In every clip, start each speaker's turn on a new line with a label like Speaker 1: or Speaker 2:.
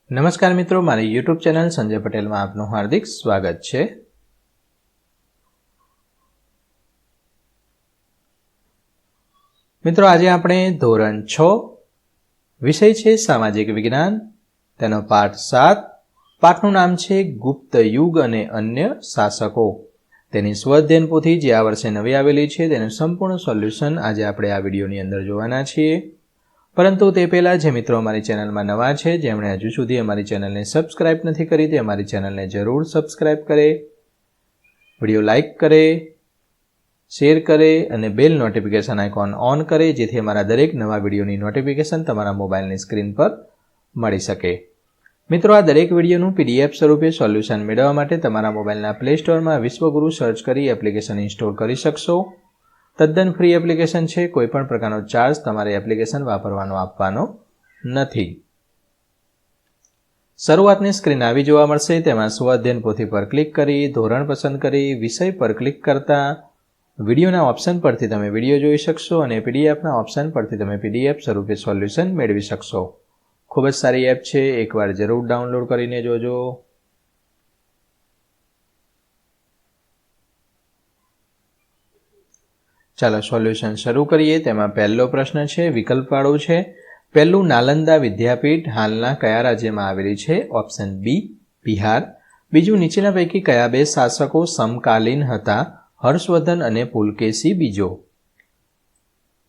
Speaker 1: નમસ્કાર મિત્રો, મારી યુટ્યુબ ચેનલ સંજય પટેલમાં આપનું હાર્દિક સ્વાગત છે. મિત્રો, આજે આપણે ધોરણ 6 વિષય છે સામાજિક વિજ્ઞાન, તેનો પાઠ 7. પાઠનું નામ છે ગુપ્ત યુગ અને અન્ય શાસકો. તેની સ્વઅધ્યયન પોથી જે આ વર્ષે નવી આવેલી છે તેનું સંપૂર્ણ સોલ્યુશન આજે આપણે આ વિડીયોની અંદર જોવાના છીએ. પરંતુ તે પહેલાં જે મિત્રો અમારી ચેનલમાં નવા છે, જેમણે હજુ સુધી અમારી ચેનલને સબસ્ક્રાઇબ નથી કરી, તે અમારી ચેનલને જરૂર સબસ્ક્રાઇબ કરે, વિડીયો લાઇક કરે, શેર કરે અને બેલ નોટિફિકેશન આઇકોન ઓન કરે, જેથી અમારા દરેક નવા વિડીયોની નોટિફિકેશન તમારા મોબાઈલની સ્ક્રીન પર મળી શકે. મિત્રો, આ દરેક વિડીયોનું PDF સ્વરૂપે સોલ્યુશન મેળવવા માટે તમારા મોબાઈલના પ્લે સ્ટોરમાં વિશ્વગુરુ સર્ચ કરી એપ્લિકેશન ઇન્સ્ટોલ કરી શકશો. તદ્દન ફ્રી એપ્લિકેશન છે. કોઈપણ પ્રકારનો ચાર્જ તમારે એપ્લિકેશન વાપરવાનો આપવાનો નથી. શરૂઆતની સ્ક્રીન આવી જોવા મળશે. તેમાં સ્વઅધ્યયન પોથી પર ક્લિક કરી ધોરણ પસંદ કરી વિષય પર ક્લિક કરતા વિડીયોના ઓપ્શન પરથી તમે વિડીયો જોઈ શકશો અને PDFના ઓપ્શન પરથી તમે PDF સ્વરૂપે સોલ્યુશન મેળવી શકશો. ખૂબ જ સારી એપ છે, એકવાર જરૂર ડાઉનલોડ કરીને જોજો. ચાલો સોલ્યુશન શરૂ કરીએ. તેમાં પહેલો પ્રશ્ન છે, વિકલ્પવાળું છે. પહેલું, નાલંદા વિદ્યાપીઠ હાલના કયા રાજ્યમાં આવેલી છે? Option B, Bihar. બીજું, નીચેના પૈકી કયા બે શાસકો સમકાલીન હતા? હર્ષવર્ધન અને પુલકેશી બીજો.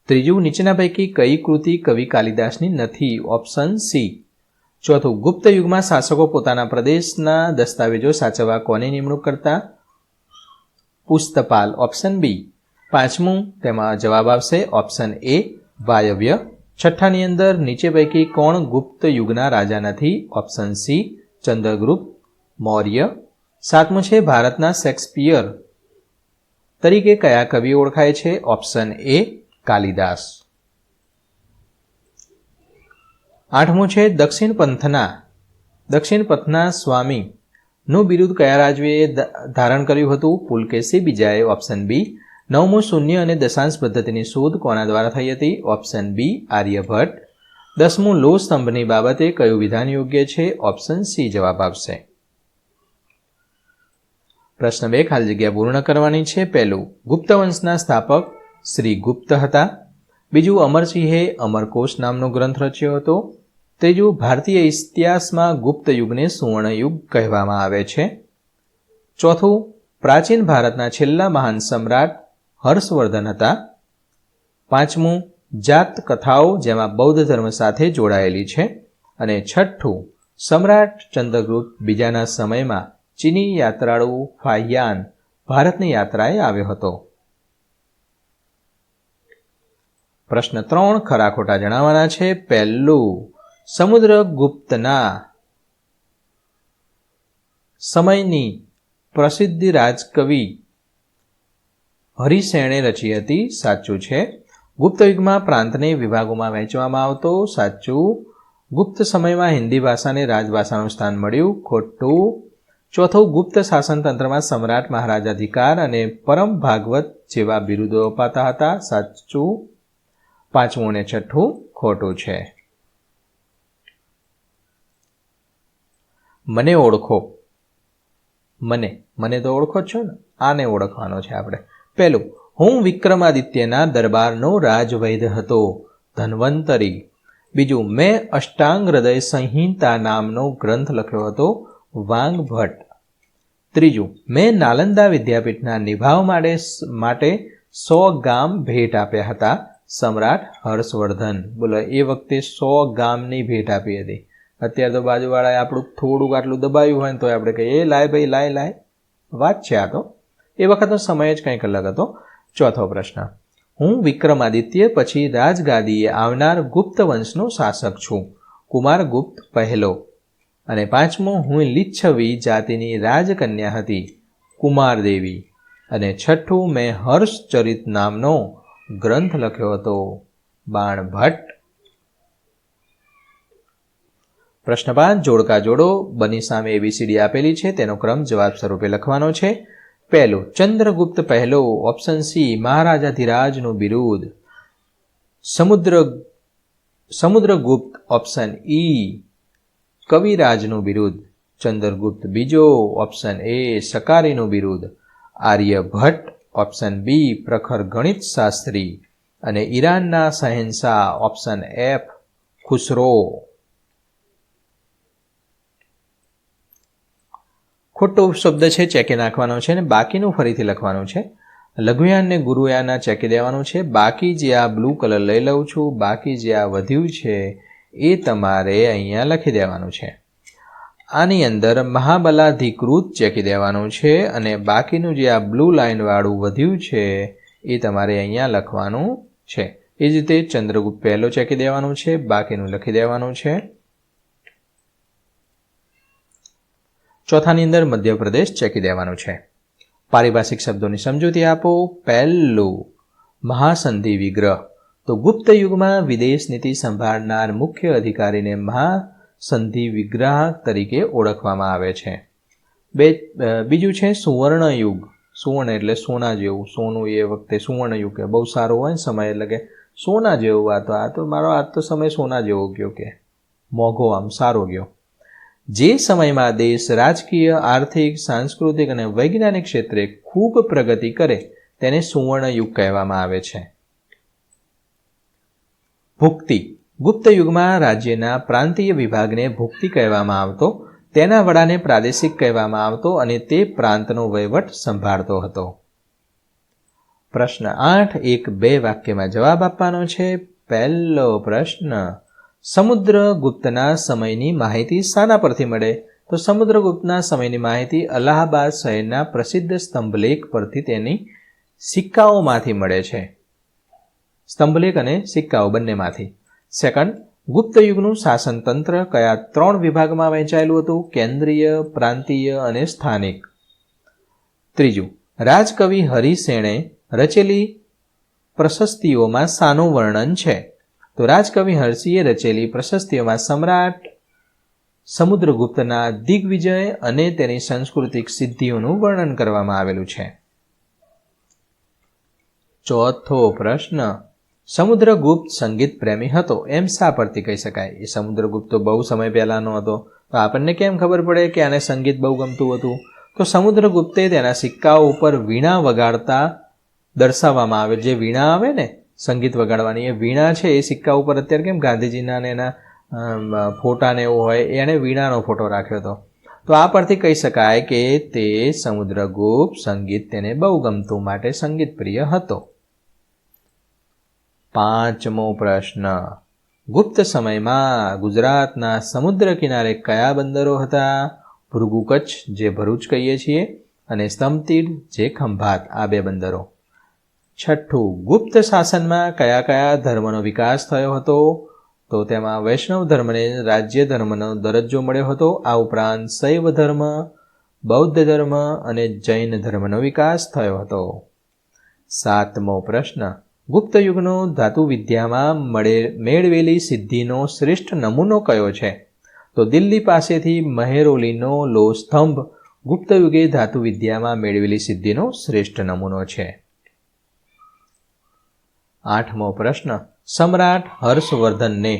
Speaker 1: ત્રીજું, નીચેના પૈકી કઈ કૃતિ કવિ કાલિદાસની નથી? Option C. ચોથું, ગુપ્ત યુગમાં શાસકો પોતાના પ્રદેશના દસ્તાવેજો સાચવવા કોની નિમણૂક કરતા? પુસ્તપાલ. Option B. પાંચમું, તેમાં જવાબ આવશે ઓપ્શન એ, વાયવ્ય. છઠ્ઠાની અંદર નીચે પૈકી કોણ ગુપ્ત યુગના રાજા નથી? Option C, Chandragupta Maurya. સાતમું છે, ભારતના શેક્સપિયર તરીકે કયા કવિ ઓળખાય છે? Option A, Kalidas. આઠમું છે, દક્ષિણ પંથના સ્વામી નું બિરુદ કયા રાજવીએ ધારણ કર્યું હતું? પુલકેશી બીજાએ. Option B. નવમું, શૂન્ય અને દશાંશ પદ્ધતિની શોધ કોના દ્વારા થઈ હતી? Option B, Aryabhata. 10મું, લોહ સ્તંભની બાબતે કયું વિધાન યોગ્ય છે? ઓપ્શન સી જવાબ આવશે. પ્રશ્ન 2 ખાલી જગ્યા પૂર્ણ કરવાની છે. પહેલું, ગુપ્ત વંશના સ્થાપક શ્રી ગુપ્ત હતા. બીજું, અમરસિંહે અમરકોશ નામનો ગ્રંથ રચ્યો હતો. ત્રીજું, ભારતીય ઇતિહાસમાં ગુપ્ત યુગને સુવર્ણ યુગ કહેવામાં આવે છે. ચોથું, પ્રાચીન ભારતના છેલ્લા મહાન સમ્રાટ હર્ષવર્ધન હતા. પાંચમું, જાત કથાઓ જેમાં બૌદ્ધ ધર્મ સાથે જોડાયેલી છે. અને છઠ્ઠું, સમ્રાટ ચંદ્રગુપ્ત બીજાના સમયમાં ચીની યાત્રાળુ ફાહિયાન ભારતની યાત્રાએ આવ્યો હતો. પ્રશ્ન 3 ખરા ખોટા જણાવવાના છે. પહેલું, સમુદ્રગુપ્તના સમયની પ્રસિદ્ધ રાજકવિ હરિસેણે રચી હતી. સાચું છે. ગુપ્ત યુગમાં પ્રાંતને વિભાગોમાં વહેંચવામાં આવતો. સાચું. ગુપ્ત સમયમાં હિન્દી ભાષાને રાજભાષાનું સ્થાન મળ્યું. ખોટું. ચોથું, ગુપ્ત શાસન તંત્રમાં સમ્રાટ, મહારાજાધિકાર અને પરમ ભાગવત જેવા બિરુદો અપાતા હતા. સાચું. પાંચમું અને છઠ્ઠું ખોટું છે. મને ઓળખો. મને તો ઓળખો જ છો ને, આને ઓળખવાનો છે આપણે. પહેલું, હું વિક્રમાદિત્યના દરબારનો રાજવૈદ્ય હતો. ધન્વંતરી. બીજું, મેં અષ્ટાંગ હૃદય સંહિતા નામનો ગ્રંથ લખ્યો હતો. વાંગભટ્ટ. ત્રીજું, મેં નાલંદા વિદ્યાપીઠના નિભાવ માટે 100 ગામ ભેટ આપ્યા હતા. સમ્રાટ હર્ષવર્ધન. બોલો, એ વખતે 100 ગામની ભેટ આપી હતી. અત્યારે તો બાજુવાળાએ આપણું થોડુંક આટલું દબાવ્યું હોય ને તો આપણે કહીએ, લાય ભાઈ લાય. વાત છે આ તો. એ વખતનો સમય જ કંઈક અલગ હતો. ચોથો પ્રશ્ન, હું વિક્રમાદિત્ય પછી રાજગાદીએ આવનાર ગુપ્ત વંશનો શાસક છું. કુમારગુપ્ત પહેલો. અને પાંચમો, હું લિચ્છવી જાતિની રાજકન્યા હતી. કુમારદેવી. અને છઠ્ઠું, મેં હર્ષચરિત નામનો ગ્રંથ લખ્યો હતો. બાણભટ્ટ. પ્રશ્ન 5 જોડકા જોડો. બની સામે ABCD આપેલી છે, તેનો ક્રમ જવાબ સ્વરૂપે લખવાનો છે. પહેલું, ચંદ્રગુપ્ત પહેલો. ઓપ્શન સી, મહારાજાધિરાજનું બિરુદ. સમુદ્રગુપ્ત. ઓપ્શન ઈ. કવિરાજનું બિરુદ, ચંદ્રગુપ્ત બીજો ઓપ્શન એ સકારીનું બિરુદ, આર્યભટ્ટ ઓપ્શન બી પ્રખર ગણિત શાસ્ત્રી અને ઈરાનના શહેનશાહ ઓપ્શન એફ ખુસરો. ખોટો શબ્દ છે ચેકી નાખવાનો છે અને બાકીનું ફરીથી લખવાનું છે. લઘુયાન ને ગુરુયાનના ચેકી દેવાનું છે. બાકી જે આ બ્લુ કલર લઈ લઉં છું, બાકી જે આ વધ્યું છે એ તમારે અહીંયા લખી દેવાનું છે. આની અંદર મહાબલાધિકૃત ચેકી દેવાનું છે અને બાકીનું જે આ બ્લુ લાઇન વાળું વધ્યું છે એ તમારે અહીંયા લખવાનું છે. એ જ રીતે ચંદ્રગુપ્ત પહેલો ચેકી દેવાનું છે, બાકીનું લખી દેવાનું છે. ચોથાની અંદર મધ્યપ્રદેશ ચેકી દેવાનું છે. પારિભાષિક શબ્દોની સમજૂતી આપો. પહેલું મહાસંધિ વિગ્રહ. તો ગુપ્ત યુગમાં વિદેશ નીતિ સંભાળનાર મુખ્ય અધિકારીને મહાસંધિ વિગ્રહ તરીકે ઓળખવામાં આવે છે. બીજું છે સુવર્ણ યુગ. સુવર્ણ એટલે સોના જેવું. સોનું એ વખતે સુવર્ણ યુગ કે બહુ સારું હોય ને સમય, એટલે કે સોના જેવું. આ તો મારો આજ તો સમય સોના જેવો ગયો, કે મોઘો આમ સારો ગયો. જે સમયમાં દેશ રાજકીય, આર્થિક, સાંસ્કૃતિક અને વૈજ્ઞાનિક ક્ષેત્રે ખૂબ પ્રગતિ કરે તેને સુવર્ણ યુગ કહેવામાં આવે છે. ભુક્તિ. ગુપ્ત યુગમાં રાજ્યના પ્રાંતીય વિભાગને ભુક્તિ કહેવામાં આવતો. તેના વડાને પ્રાદેશિક કહેવામાં આવતો અને તે પ્રાંતનો વહીવટ સંભાળતો હતો. પ્રશ્ન 8 1-2 વાક્યમાં જવાબ આપવાનો છે. પહેલો પ્રશ્ન, સમુદ્રગુપ્તના સમયની માહિતી શાના પરથી મળે? તો સમુદ્રગુપ્તના સમયની માહિતી અલ્હાબાદ શહેરના પ્રસિદ્ધ સ્તંભલેખ પરથી તેની સિક્કાઓમાંથી મળે છે. સ્તંભલેખ અને સિક્કાઓ બંનેમાંથી. સેકન્ડ, ગુપ્ત યુગનું શાસન તંત્ર કયા 3 વિભાગમાં વહેંચાયેલું હતું? કેન્દ્રીય, પ્રાંતીય અને સ્થાનિક. ત્રીજું, રાજકવિ હરિસેણે રચેલી પ્રશસ્તિઓમાં શાનું વર્ણન છે? તો રાજકવિ હર્ષિએ રચેલી પ્રશસ્તિઓમાં સમ્રાટ સમુદ્રગુપ્તના દિગ્વિજય અને તેની સાંસ્કૃતિક સિદ્ધિઓનું વર્ણન કરવામાં આવેલું છે. ચોથો પ્રશ્ન, સમુદ્રગુપ્ત સંગીત પ્રેમી હતો એમ શા પરથી કહી શકાય? એ સમુદ્રગુપ્ત તો બહુ સમય પહેલાનો હતો, તો આપણને કેમ ખબર પડે કે આને સંગીત બહુ ગમતું હતું? તો સમુદ્રગુપ્તે તેના સિક્કાઓ ઉપર વીણા વગાડતા દર્શાવવામાં આવે. જે વીણા આવે ને સંગીત વગાડવાની, એ વીણા છે એ સિક્કા ઉપર અત્યારે કેમ ગાંધીજીના ને એના ફોટાને એવું હોય, એણે વીણાનો ફોટો રાખ્યો હતો. તો આ પરથી કહી શકાય કે તે સમુદ્રગુપ્ત સંગીત તેને બહુ ગમતું, માટે સંગીત પ્રિય હતો. પાંચમો પ્રશ્ન, ગુપ્ત સમયમાં ગુજરાતના સમુદ્ર કિનારે કયા બંદરો હતા? ભૃગુ કચ્છ, જે ભરૂચ કહીએ છીએ, અને સ્તંભતીડ, જે ખંભાત, આ 2 બંદરો. છઠ્ઠું, ગુપ્ત શાસનમાં કયા કયા ધર્મનો વિકાસ થયો હતો? તો તેમાં વૈષ્ણવ ધર્મને રાજ્ય ધર્મનો દરજ્જો મળ્યો હતો. આ ઉપરાંત શૈવ ધર્મ, બૌદ્ધ ધર્મ અને જૈન ધર્મનો વિકાસ થયો હતો. સાતમો પ્રશ્ન, ગુપ્ત યુગનો ધાતુ વિદ્યામાં મેળવેલી સિદ્ધિનો શ્રેષ્ઠ નમૂનો કયો છે? તો દિલ્હી પાસેથી મહેરોલીનો લોહ સ્તંભ ગુપ્ત યુગે ધાતુ વિદ્યામાં મેળવેલી સિદ્ધિનો શ્રેષ્ઠ નમૂનો છે. આઠમો પ્રશ્ન, સમ્રાટ હર્ષવર્ધનને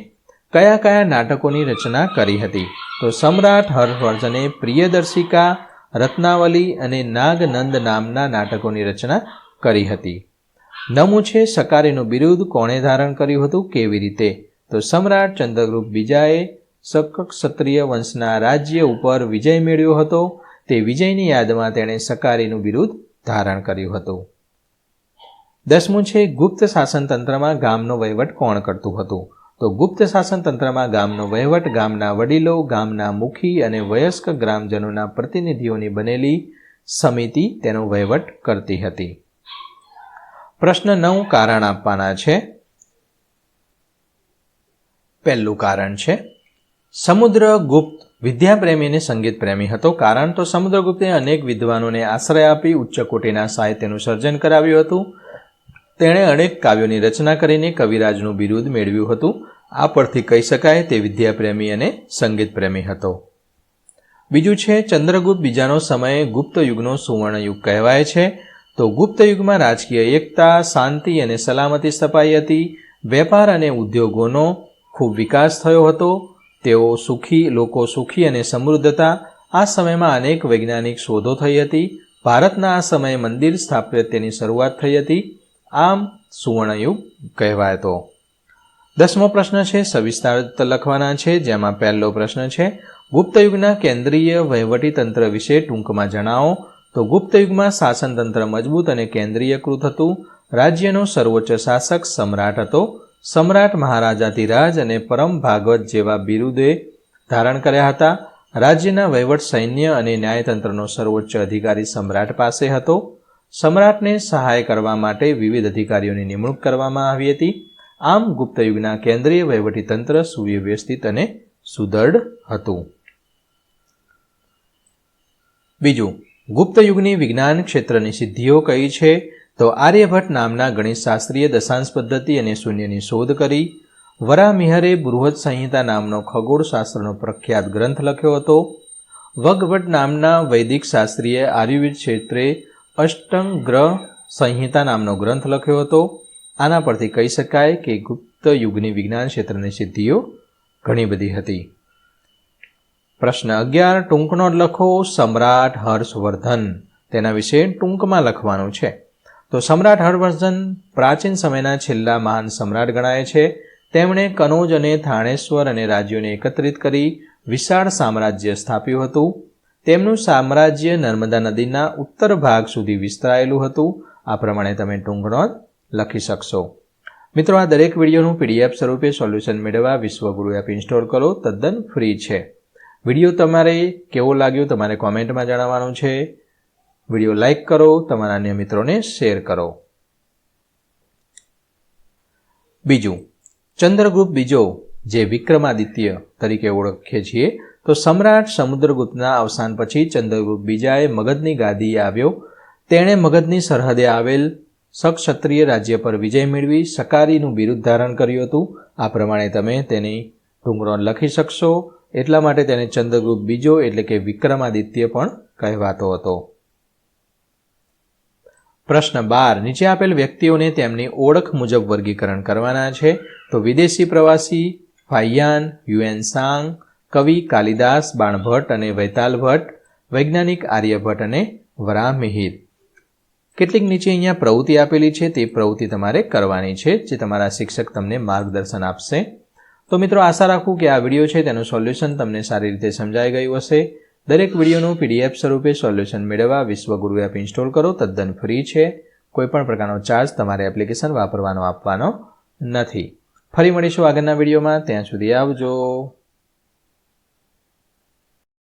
Speaker 1: કયા કયા નાટકોની રચના કરી હતી? તો સમ્રાટ હર્ષવર્ધને પ્રિયદર્શિકા, રત્નાવલી અને નાગનંદ નામના નાટકોની રચના કરી હતી. નમું છે સકારીનું બિરુદ કોણે ધારણ કર્યું હતું, કેવી રીતે? તો સમ્રાટ ચંદ્રગુપ્ત બીજાએ શક ક્ષત્રિય વંશના રાજ્ય ઉપર વિજય મેળવ્યો હતો. તે વિજયની યાદમાં તેણે સકારીનું બિરુદ ધારણ કર્યું હતું. 10મું છે ગુપ્ત શાસન તંત્રમાં ગામનો વહીવટ કોણ કરતું હતું? તો ગુપ્ત શાસન તંત્રમાં ગામનો વહીવટ ગામના વડીલો, ગામના મુખી અને વયસ્ક ગ્રામજનોના પ્રતિનિધિઓની બનેલી સમિતિ તેનો વહીવટ કરતી હતી. પ્રશ્ન 9 કારણ આપવાના છે. પહેલું કારણ છે સમુદ્રગુપ્ત વિદ્યાપ્રેમી અને સંગીત પ્રેમી હતો. કારણ તો સમુદ્રગુપ્તે અનેક વિદ્વાનોને આશ્રય આપી ઉચ્ચ કોટીના સાહિત્યનું સર્જન કરાવ્યું હતું. તેણે અનેક કાવ્યોની રચના કરીને કવિરાજનું બિરુદ મેળવ્યું હતું. આ પરથી કહી શકાય તે વિદ્યાપ્રેમી અને સંગીત પ્રેમી હતો. બીજું છે ચંદ્રગુપ્ત બીજાનો સમય ગુપ્ત યુગનો સુવર્ણ યુગ કહેવાય છે. તો ગુપ્ત યુગમાં રાજકીય એકતા, શાંતિ અને સલામતી સ્થપાઈ હતી. વેપાર અને ઉદ્યોગોનો ખૂબ વિકાસ થયો હતો. તેઓ લોકો સુખી અને સમૃદ્ધ હતા. આ સમયમાં અનેક વૈજ્ઞાનિક શોધો થઈ હતી. ભારતના આ સમયે મંદિર સ્થાપત્યની શરૂઆત થઈ હતી. આમ સુવર્ણયુગ કહેવાતો. 10મો પ્રશ્ન છે, સવિસ્તાર લખવાના છે, જેમાં પહેલો પ્રશ્ન છે, ગુપ્ત યુગના કેન્દ્રીય વહીવટીતંત્ર વિશે ટૂંકમાં જણાવો. તો ગુપ્ત યુગમાં શાસનતંત્ર મજબૂત અને કેન્દ્રીયકૃત હતું. રાજ્યનો સર્વોચ્ચ શાસક સમ્રાટ હતો. સમ્રાટ મહારાજાધિરાજ અને પરમ ભાગવત જેવા બિરુદે ધારણ કર્યા હતા. રાજ્યના વહીવટ, સૈન્ય અને ન્યાયતંત્રનો સર્વોચ્ચ અધિકારી સમ્રાટ પાસે હતો. સમ્રાટને સહાય કરવા માટે વિવિધ અધિકારીઓની નિમણૂક કરવામાં આવી હતી. આમ ગુપ્ત યુગના કેન્દ્રીય વહીવટીતંત્ર સુવ્યવસ્થિત અને સુદૃઢ હતું. બીજું, ગુપ્ત યુગની વિજ્ઞાન ક્ષેત્રની સિદ્ધિઓ કઈ છે? તો આર્યભટ્ટ નામના ગણિતશાસ્ત્રીએ દશાંશ પદ્ધતિ અને શૂન્યની શોધ કરી. વરાહમિહિરે બૃહદ સંહિતા નામનો ખગોળશાસ્ત્રનો પ્રખ્યાત ગ્રંથ લખ્યો હતો. વગભટ્ટ નામના વૈદિક શાસ્ત્રીએ આયુર્વેદ ક્ષેત્રે અષ્ટાંગગ્રહ સંહિતા નામનો ગ્રંથ લખ્યો હતો. આના પરથી કહી શકાય કે ગુપ્ત યુગની વિજ્ઞાન ક્ષેત્રની સિદ્ધિઓ ઘણી બધી હતી. પ્રશ્ન 11, ટૂંક નોંધ લખો. સમ્રાટ હર્ષવર્ધન, તેના વિશે ટૂંકમાં લખવાનું છે. તો સમ્રાટ હર્ષવર્ધન પ્રાચીન સમયના છેલ્લા મહાન સમ્રાટ ગણાય છે. તેમણે કનૌજ અને થાણેશ્વર અને રાજ્યોને એકત્રિત કરી વિશાળ સામ્રાજ્ય સ્થાપ્યું હતું. તેમનું સામ્રાજ્ય નર્મદા નદીના ઉત્તર ભાગ સુધી વિસ્તરાયેલું હતું. આ પ્રમાણે તમે ટૂંક નોંધ લખી શકશો. મિત્રો, આ દરેક વિડીયોનું PDF સ્વરૂપે સોલ્યુશન મેળવવા વિશ્વગુરુ એપ ઇન્સ્ટોલ કરો. તદ્દન ફ્રી છે. વિડીયો તમારે કેવો લાગ્યો તમારે કોમેન્ટમાં જણાવવાનું છે. વિડીયો લાઇક કરો, તમારા અન્ય મિત્રોને શેર કરો. બીજું, ચંદ્રગુપ્ત બીજો, જે વિક્રમાદિત્ય તરીકે ઓળખીએ છીએ, તો સમ્રાટ સમુદ્રગુપ્તના અવસાન પછી ચંદ્રગુપ્ત બીજાએ મગધની ગાદીએ આવ્યો. તેણે મગધની સરહદે આવેલ સક્ષત્રિય રાજ્ય પર વિજય મેળવી સકારીનું બિરુદ ધારણ કર્યું હતું. આ પ્રમાણે તમે તેની ટૂંક નોંધ લખી શકશો. એટલા માટે તેને ચંદ્રગુપ્ત બીજો એટલે કે વિક્રમાદિત્ય પણ કહેવાતો હતો. પ્રશ્ન 12, નીચે આપેલ વ્યક્તિઓને તેમની ઓળખ મુજબ વર્ગીકરણ કરવાના છે. તો વિદેશી પ્રવાસી ફાહિયાન, યુએન સાંગ, કવિ કાલિદાસ, બાણભટ્ટ અને વૈતાલભટ્ટ, વૈજ્ઞાનિક આર્યભટ્ટ અને વરાહમિહિર. કેટલીક નીચે અહીંયા પ્રવૃત્તિ આપેલી છે, તે પ્રવૃત્તિ તમારે કરવાની છે, જે તમારા શિક્ષક તમને માર્ગદર્શન આપશે. તો મિત્રો, આશા રાખું કે આ વિડીયો છે તેનું સોલ્યુશન તમને સારી રીતે સમજાઈ ગયું હશે. દરેક વિડીયોનું PDF સ્વરૂપે સોલ્યુશન મેળવવા વિશ્વગુરુ એપ ઇન્સ્ટોલ કરો. તદ્દન ફ્રી છે. કોઈપણ પ્રકારનો ચાર્જ તમારે એપ્લિકેશન વાપરવાનો આપવાનો નથી. ફરી મળીશું આગળના વિડીયોમાં. ત્યાં સુધી આવજો.